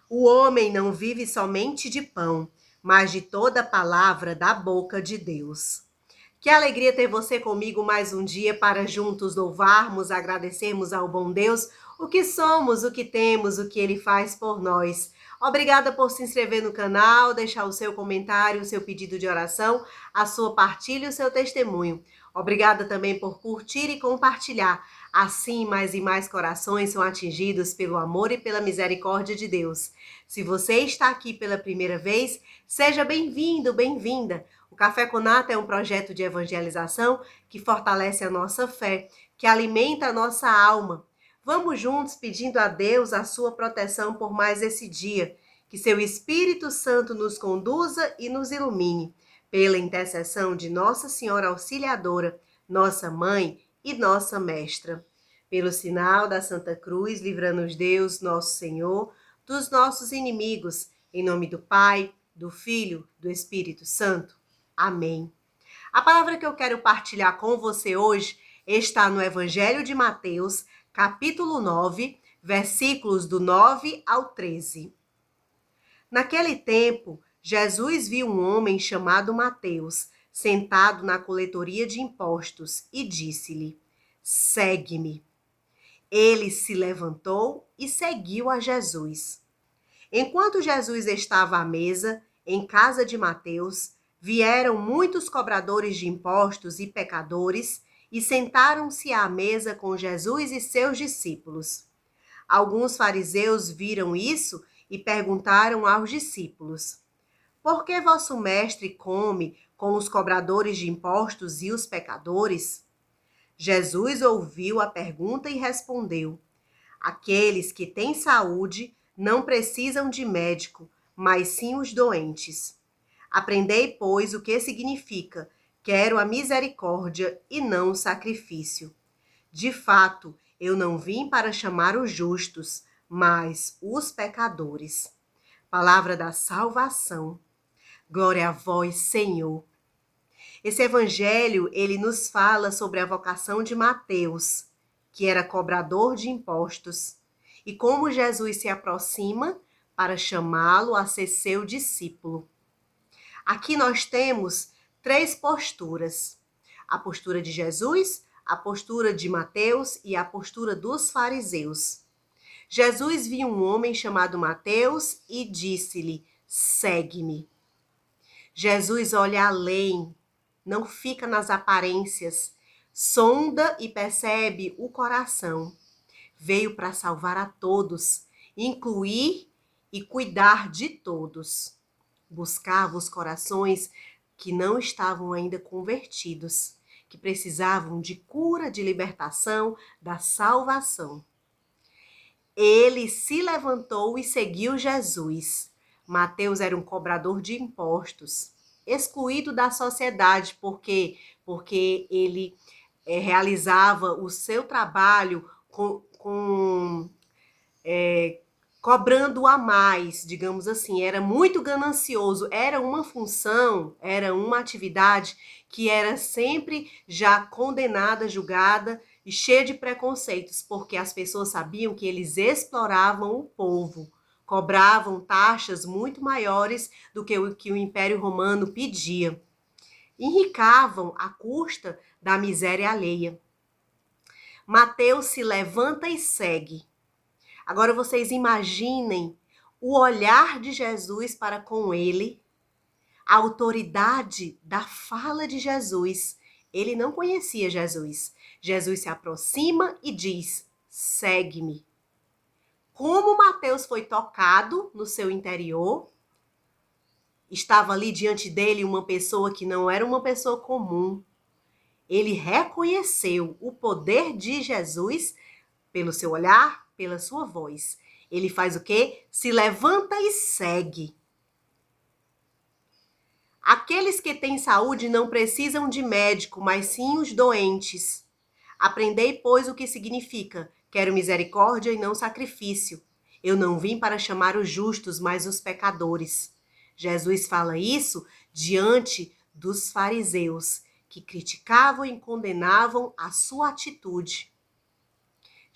O homem não vive somente de pão, mas de toda palavra da boca de Deus. Que alegria ter você comigo mais um dia para juntos louvarmos, agradecermos ao bom Deus o que somos, o que temos, o que Ele faz por nós. Obrigada por se inscrever no canal, deixar o seu comentário, o seu pedido de oração, a sua partilha e o seu testemunho. Obrigada também por curtir e compartilhar. Assim, mais e mais corações são atingidos pelo amor e pela misericórdia de Deus. Se você está aqui pela primeira vez, seja bem-vindo, bem-vinda. O Café com Nata é um projeto de evangelização que fortalece a nossa fé, que alimenta a nossa alma. Vamos juntos pedindo a Deus a sua proteção por mais esse dia. Que seu Espírito Santo nos conduza e nos ilumine. Pela intercessão de Nossa Senhora Auxiliadora, nossa Mãe e nossa Mestra. Pelo sinal da Santa Cruz, livra-nos Deus, nosso Senhor, dos nossos inimigos. Em nome do Pai, do Filho, do Espírito Santo. Amém. A palavra que eu quero partilhar com você hoje está no Evangelho de Mateus, capítulo 9, versículos do 9 ao 13. Naquele tempo, Jesus viu um homem chamado Mateus, sentado na coletoria de impostos, e disse-lhe: Segue-me. Ele se levantou e seguiu a Jesus. Enquanto Jesus estava à mesa, em casa de Mateus, vieram muitos cobradores de impostos e pecadores e sentaram-se à mesa com Jesus e seus discípulos. Alguns fariseus viram isso e perguntaram aos discípulos: Por que vosso mestre come com os cobradores de impostos e os pecadores? Jesus ouviu a pergunta e respondeu: Aqueles que têm saúde não precisam de médico, mas sim os doentes. Aprendei, pois, o que significa: quero a misericórdia e não o sacrifício. De fato, eu não vim para chamar os justos, mas os pecadores. Palavra da salvação. Glória a vós, Senhor. Esse evangelho, ele nos fala sobre a vocação de Mateus, que era cobrador de impostos, e como Jesus se aproxima para chamá-lo a ser seu discípulo. Aqui nós temos três posturas: a postura de Jesus, a postura de Mateus e a postura dos fariseus. Jesus viu um homem chamado Mateus e disse-lhe: Segue-me. Jesus olha além, não fica nas aparências, sonda e percebe o coração. Veio para salvar a todos, incluir e cuidar de todos. Buscava os corações que não estavam ainda convertidos, que precisavam de cura, de libertação, da salvação. Ele se levantou e seguiu Jesus. Mateus era um cobrador de impostos, excluído da sociedade, porque ele realizava o seu trabalho cobrando a mais, digamos assim, era muito ganancioso, era uma função, era uma atividade que era sempre já condenada, julgada e cheia de preconceitos, porque as pessoas sabiam que eles exploravam o povo, cobravam taxas muito maiores do que o Império Romano pedia, enricavam à custa da miséria alheia. Mateus se levanta e segue. Agora vocês imaginem o olhar de Jesus para com ele, a autoridade da fala de Jesus. Ele não conhecia Jesus. Jesus se aproxima e diz: segue-me. Como Mateus foi tocado no seu interior, estava ali diante dele uma pessoa que não era uma pessoa comum. Ele reconheceu o poder de Jesus pelo seu olhar, pela sua voz. Ele faz o quê? Se levanta e segue. Aqueles que têm saúde não precisam de médico, mas sim os doentes. Aprendei, pois, o que significa: quero misericórdia e não sacrifício. Eu não vim para chamar os justos, mas os pecadores. Jesus fala isso diante dos fariseus, que criticavam e condenavam a sua atitude.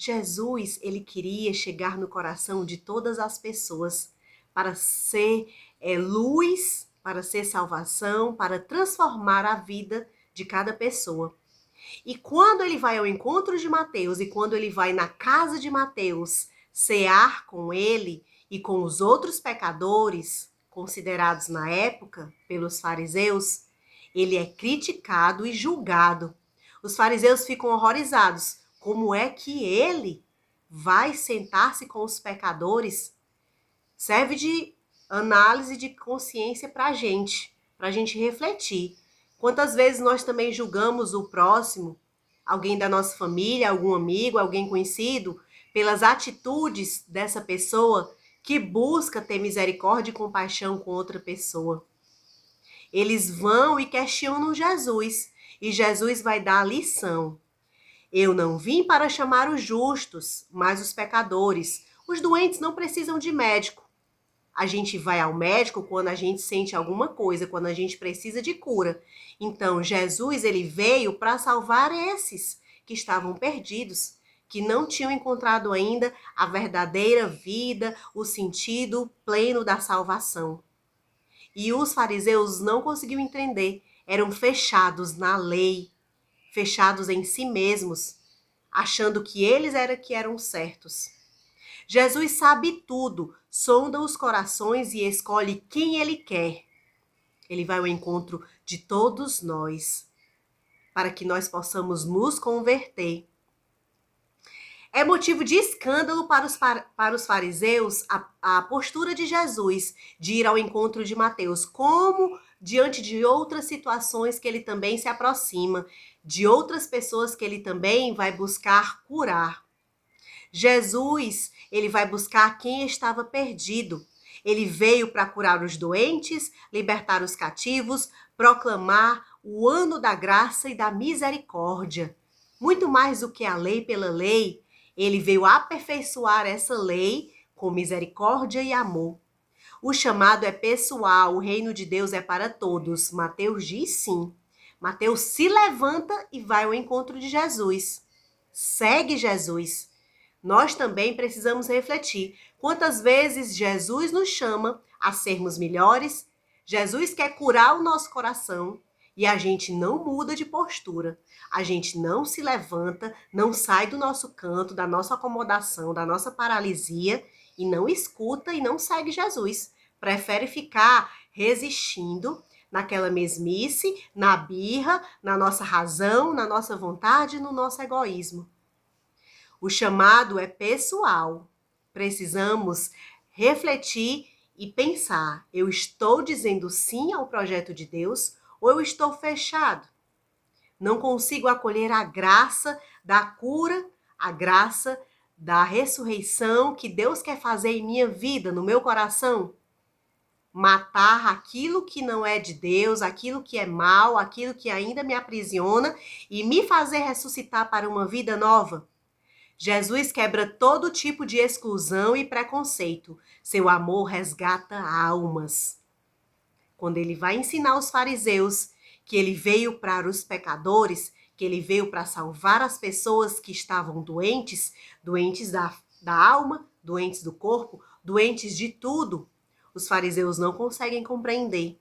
Jesus, ele queria chegar no coração de todas as pessoas. para ser luz, para ser salvação, para transformar a vida de cada pessoa. E quando ele vai ao encontro de Mateus e quando ele vai na casa de Mateus cear com ele e com os outros pecadores, considerados na época pelos fariseus, ele é criticado e julgado. Os fariseus ficam horrorizados. Como é que ele vai sentar-se com os pecadores? Serve de análise de consciência para a gente refletir. Quantas vezes nós também julgamos o próximo, alguém da nossa família, algum amigo, alguém conhecido, pelas atitudes dessa pessoa que busca ter misericórdia e compaixão com outra pessoa. Eles vão e questionam Jesus, e Jesus vai dar a lição. Eu não vim para chamar os justos, mas os pecadores. Os doentes não precisam de médico. A gente vai ao médico quando a gente sente alguma coisa, quando a gente precisa de cura. Então, Jesus, ele veio para salvar esses que estavam perdidos, que não tinham encontrado ainda a verdadeira vida, o sentido pleno da salvação. E os fariseus não conseguiam entender, eram fechados na lei, fechados em si mesmos, achando que eles eram certos. Jesus sabe tudo, sonda os corações e escolhe quem ele quer. Ele vai ao encontro de todos nós, para que nós possamos nos converter. É motivo de escândalo para os fariseus a postura de Jesus de ir ao encontro de Mateus, como diante de outras situações que ele também se aproxima, de outras pessoas que ele também vai buscar curar. Jesus, ele vai buscar quem estava perdido. Ele veio para curar os doentes, libertar os cativos, proclamar o ano da graça e da misericórdia. Muito mais do que a lei pela lei, ele veio aperfeiçoar essa lei com misericórdia e amor. O chamado é pessoal, o reino de Deus é para todos. Mateus diz sim. Mateus se levanta e vai ao encontro de Jesus. Segue Jesus. Nós também precisamos refletir quantas vezes Jesus nos chama a sermos melhores. Jesus quer curar o nosso coração e a gente não muda de postura. A gente não se levanta, não sai do nosso canto, da nossa acomodação, da nossa paralisia e não escuta e não segue Jesus. Prefere ficar resistindo naquela mesmice, na birra, na nossa razão, na nossa vontade, no nosso egoísmo. O chamado é pessoal. Precisamos refletir e pensar: eu estou dizendo sim ao projeto de Deus ou eu estou fechado? Não consigo acolher a graça da cura, a graça da ressurreição que Deus quer fazer em minha vida, no meu coração? Matar aquilo que não é de Deus, aquilo que é mal, aquilo que ainda me aprisiona e me fazer ressuscitar para uma vida nova? Jesus quebra todo tipo de exclusão e preconceito. Seu amor resgata almas. Quando ele vai ensinar os fariseus que ele veio para os pecadores, que ele veio para salvar as pessoas que estavam doentes, doentes da alma, doentes do corpo, doentes de tudo, os fariseus não conseguem compreender.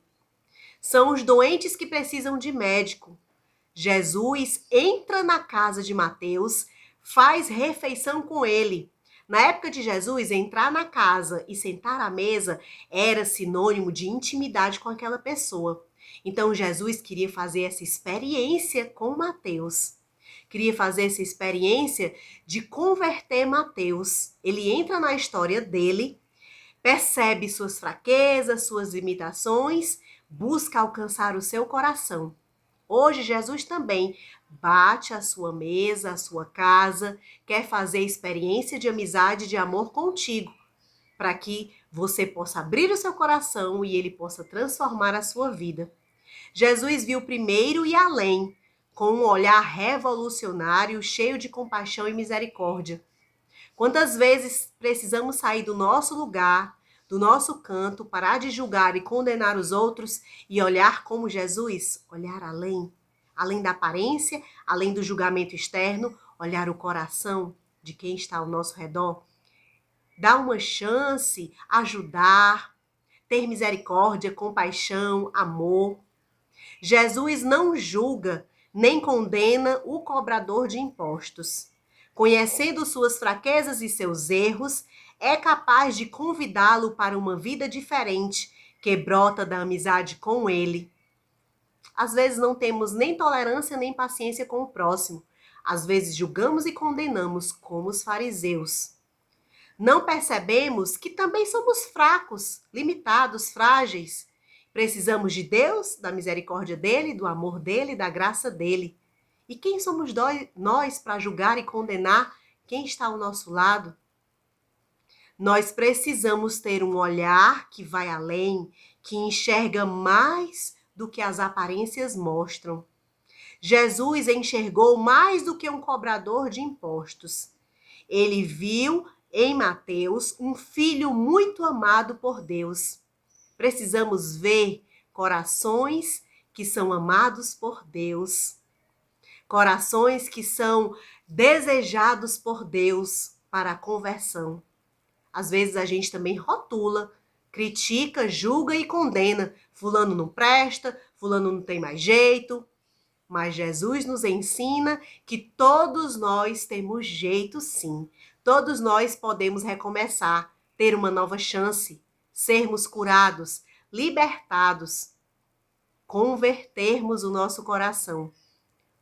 São os doentes que precisam de médico. Jesus entra na casa de Mateus, faz refeição com ele. Na época de Jesus, entrar na casa e sentar à mesa era sinônimo de intimidade com aquela pessoa. Então, Jesus queria fazer essa experiência com Mateus. Queria fazer essa experiência de converter Mateus. Ele entra na história dele, percebe suas fraquezas, suas limitações, busca alcançar o seu coração. Hoje, Jesus também bate a sua mesa, a sua casa, quer fazer experiência de amizade, de amor contigo, para que você possa abrir o seu coração e ele possa transformar a sua vida. Jesus viu primeiro e além, com um olhar revolucionário, cheio de compaixão e misericórdia. Quantas vezes precisamos sair do nosso lugar, do nosso canto, parar de julgar e condenar os outros e olhar como Jesus, olhar além, além da aparência, além do julgamento externo, olhar o coração de quem está ao nosso redor? dar uma chance, ajudar, ter misericórdia, compaixão, amor. Jesus não julga nem condena o cobrador de impostos. Conhecendo suas fraquezas e seus erros, é capaz de convidá-lo para uma vida diferente que brota da amizade com ele. Às vezes não temos nem tolerância nem paciência com o próximo. Às vezes julgamos e condenamos como os fariseus. Não percebemos que também somos fracos, limitados, frágeis. Precisamos de Deus, da misericórdia dele, do amor dele, da graça dele. E quem somos nós para julgar e condenar quem está ao nosso lado? Nós precisamos ter um olhar que vai além, que enxerga mais do que as aparências mostram. Jesus enxergou mais do que um cobrador de impostos. Ele viu em Mateus um filho muito amado por Deus. Precisamos ver corações que são amados por Deus, corações que são desejados por Deus para a conversão. Às vezes a gente também rotula, critica, julga e condena. Fulano não presta, fulano não tem mais jeito. Mas Jesus nos ensina que todos nós temos jeito sim. Todos nós podemos recomeçar, ter uma nova chance, sermos curados, libertados, convertermos o nosso coração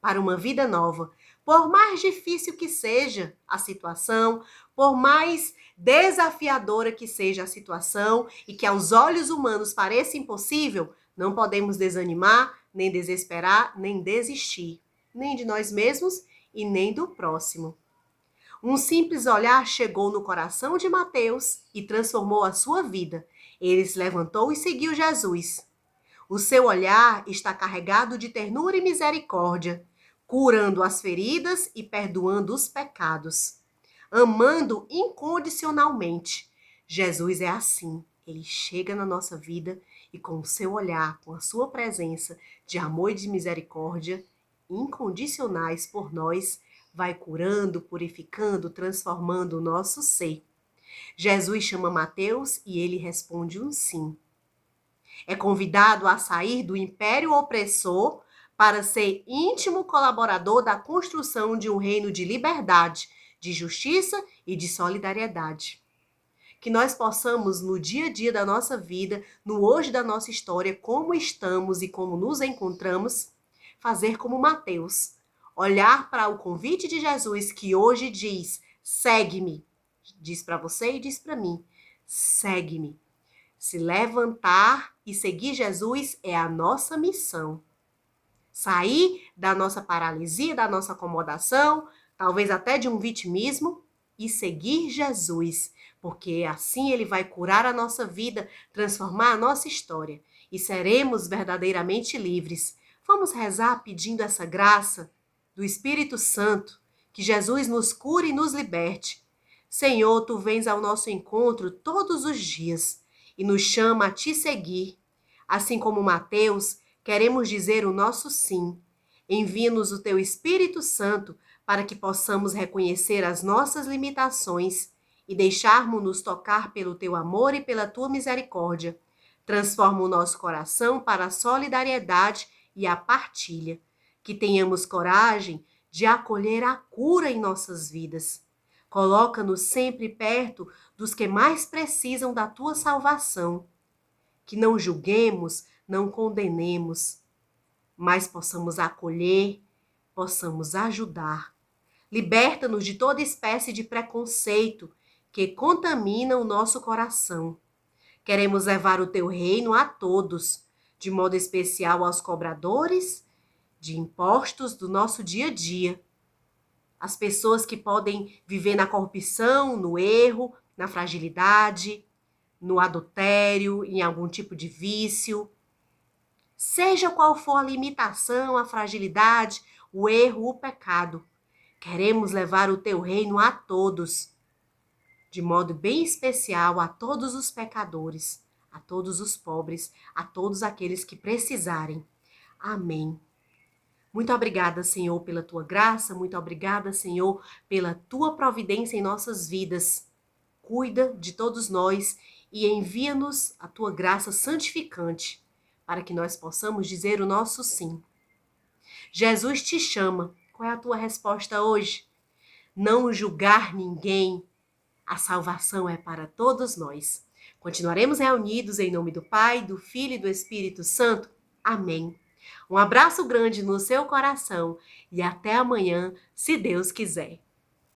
para uma vida nova. Por mais difícil que seja a situação, por mais desafiadora que seja a situação e que aos olhos humanos pareça impossível, não podemos desanimar, nem desesperar, nem desistir, nem de nós mesmos e nem do próximo. Um simples olhar chegou no coração de Mateus e transformou a sua vida. Ele se levantou e seguiu Jesus. O seu olhar está carregado de ternura e misericórdia, curando as feridas e perdoando os pecados, amando incondicionalmente. Jesus é assim. Ele chega na nossa vida e com o seu olhar, com a sua presença de amor e de misericórdia incondicionais por nós, vai curando, purificando, transformando o nosso ser. Jesus chama Mateus e ele responde um sim. É convidado a sair do império opressor para ser íntimo colaborador da construção de um reino de liberdade, de justiça e de solidariedade. Que nós possamos, no dia a dia da nossa vida, no hoje da nossa história, como estamos e como nos encontramos, fazer como Mateus, olhar para o convite de Jesus que hoje diz: segue-me. Diz para você e diz para mim: segue-me. Se levantar e seguir Jesus é a nossa missão. Sair da nossa paralisia, da nossa acomodação, talvez até de um vitimismo, e seguir Jesus, porque assim ele vai curar a nossa vida, transformar a nossa história e seremos verdadeiramente livres. Vamos rezar pedindo essa graça do Espírito Santo, que Jesus nos cure e nos liberte. Senhor, tu vens ao nosso encontro todos os dias e nos chama a te seguir. Assim como Mateus, queremos dizer o nosso sim. Envia-nos o teu Espírito Santo para que possamos reconhecer as nossas limitações e deixarmos-nos tocar pelo teu amor e pela tua misericórdia. Transforma o nosso coração para a solidariedade e a partilha. Que tenhamos coragem de acolher a cura em nossas vidas. Coloca-nos sempre perto dos que mais precisam da tua salvação. Que não julguemos, não condenemos, mas possamos acolher, possamos ajudar. Liberta-nos de toda espécie de preconceito que contamina o nosso coração. Queremos levar o teu reino a todos, de modo especial aos cobradores de impostos do nosso dia a dia. As pessoas que podem viver na corrupção, no erro, na fragilidade, no adultério, em algum tipo de vício. Seja qual for a limitação, a fragilidade, o erro, o pecado, queremos levar o teu reino a todos, de modo bem especial a todos os pecadores, a todos os pobres, a todos aqueles que precisarem. Amém. Muito obrigada, Senhor, pela tua graça, muito obrigada, Senhor, pela tua providência em nossas vidas. cuida de todos nós e envia-nos a tua graça santificante, para que nós possamos dizer o nosso sim. Jesus te chama. Qual é a tua resposta hoje? Não julgar ninguém. A salvação é para todos nós. Continuaremos reunidos em nome do Pai, do Filho e do Espírito Santo. Amém. Um abraço grande no seu coração e até amanhã, se Deus quiser.